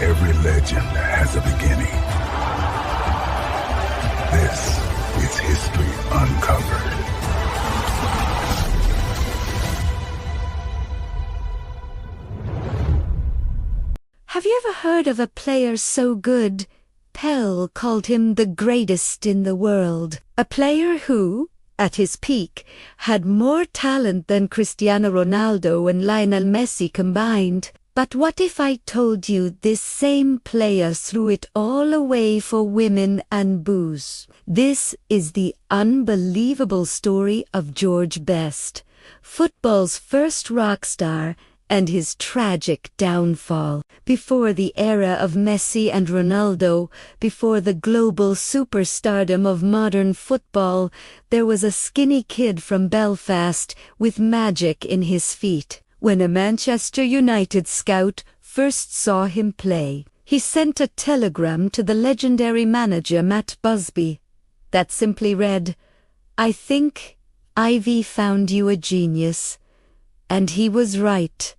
Every legend has a beginning. This is History Uncovered. Have you ever heard of a player so good, Pell called him the greatest in the world? A player who, at his peak, had more talent than Cristiano Ronaldo and Lionel Messi combined. But what if I told you this same player threw it all away for women and booze? This is the unbelievable story of George Best, football's first rock star, and his tragic downfall. Before the era of Messi and Ronaldo, before the global superstardom of modern football, there was a skinny kid from Belfast with magic in his feet. When a Manchester United scout first saw him play, he sent a telegram to the legendary manager Matt Busby that simply read, "I think Ivy found you a genius." And he was right.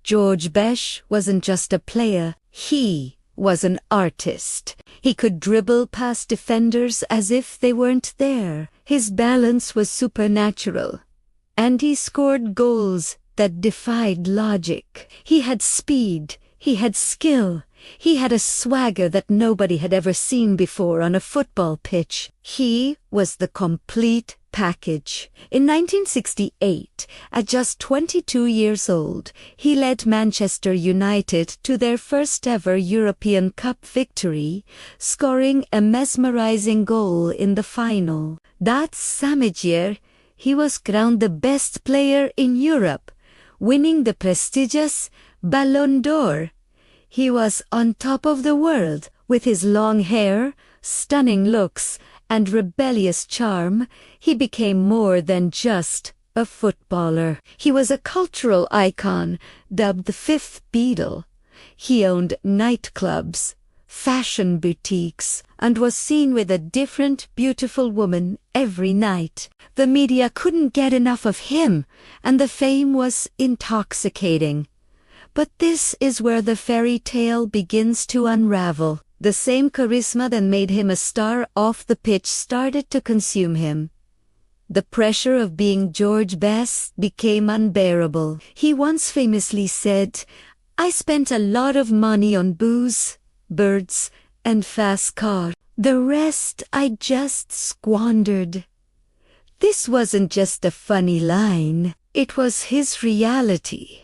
George Best wasn't just a player, he was an artist. He could dribble past defenders as if they weren't there. His balance was supernatural. And he scored goals that defied logic. He had speed, he had skill, he had a swagger that nobody had ever seen before on a football pitch. He was the complete package. In 1968, at just 22 years old, he led Manchester United to their first ever European Cup victory, scoring a mesmerizing goal in the final. That same year, he was crowned the best player in Europe, winning the prestigious Ballon d'Or. He was on top of the world with his long hair, stunning looks, and rebellious charm. He became more than just a footballer. He was a cultural icon, dubbed the Fifth Beatle. He owned nightclubs, fashion boutiques, and was seen with a different, beautiful woman every night. The media couldn't get enough of him, and the fame was intoxicating. But this is where the fairy tale begins to unravel. The same charisma that made him a star off the pitch started to consume him. The pressure of being George Best became unbearable. He once famously said, "I spent a lot of money on booze, birds, and fast cars. The rest I just squandered." This wasn't just a funny line, it was his reality.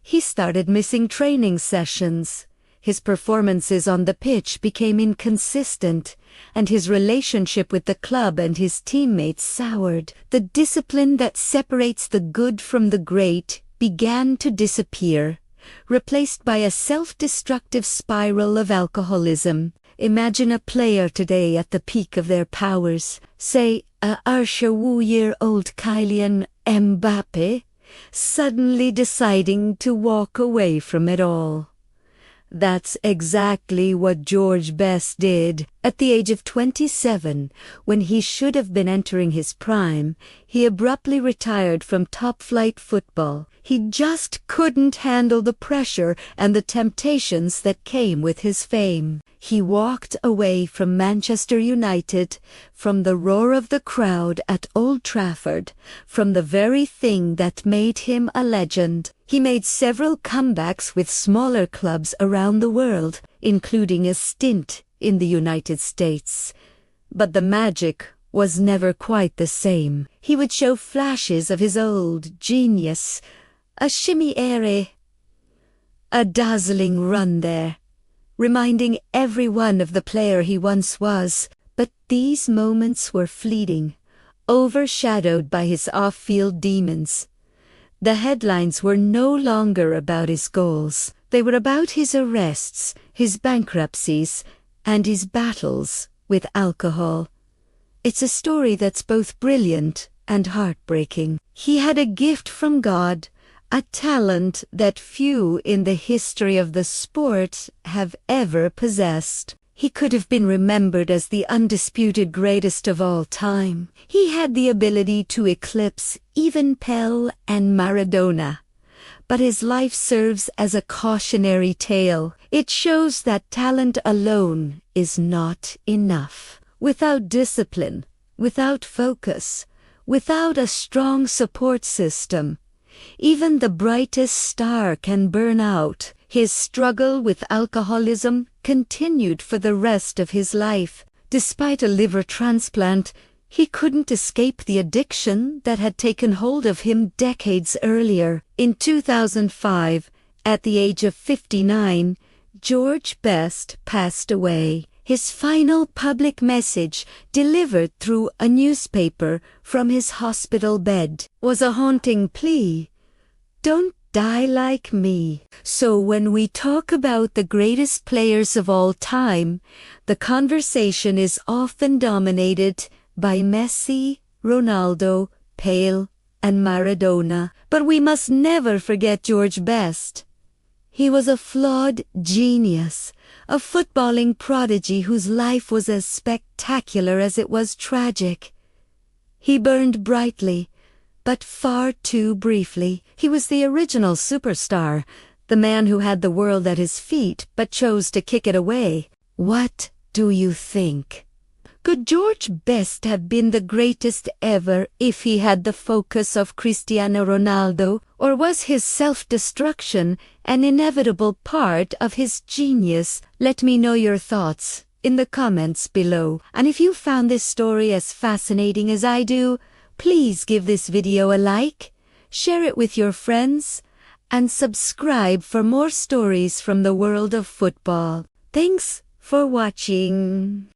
He started missing training sessions. His performances on the pitch became inconsistent, and his relationship with the club and his teammates soured. The discipline that separates the good from the great began to disappear, replaced by a self-destructive spiral of alcoholism. Imagine a player today at the peak of their powers, say a 22-year-old Kylian Mbappe, suddenly deciding to walk away from it all. That's exactly what George Best did. At the age of 27, when he should have been entering his prime, he abruptly retired from top-flight football. He just couldn't handle the pressure and the temptations that came with his fame. He walked away from Manchester United, from the roar of the crowd at Old Trafford, from the very thing that made him a legend. He made several comebacks with smaller clubs around the world, including a stint in the United States. But the magic was never quite the same. He would show flashes of his old genius, a shimmy ere, a dazzling run there, reminding everyone of the player he once was. But these moments were fleeting, overshadowed by his off-field demons. The headlines were no longer about his goals. They were about his arrests, his bankruptcies, and his battles with alcohol. It's a story that's both brilliant and heartbreaking. He had a gift from God, a talent that few in the history of the sport have ever possessed. He could have been remembered as the undisputed greatest of all time. He had the ability to eclipse even Pele and Maradona. but his life serves as a cautionary tale. It shows that talent alone is not enough. Without discipline, without focus, without a strong support system, even the brightest star can burn out. His struggle with alcoholism continued for the rest of his life. Despite a liver transplant, he couldn't escape the addiction that had taken hold of him decades earlier. In 2005, at the age of 59, George Best passed away. His final public message, delivered through a newspaper from his hospital bed, was a haunting plea. Don't die like me. So when we talk about the greatest players of all time, the conversation is often dominated by Messi, Ronaldo, Pele, and Maradona. But we must never forget George Best. He was a flawed genius, a footballing prodigy whose life was as spectacular as it was tragic. He burned brightly, but far too briefly. He was the original superstar, the man who had the world at his feet but chose to kick it away. What do you think? Could George Best have been the greatest ever if he had the focus of Cristiano Ronaldo, or was his self-destruction an inevitable part of his genius? Let me know your thoughts in the comments below. And if you found this story as fascinating as I do, please give this video a like, share it with your friends, and subscribe for more stories from the world of football. Thanks for watching.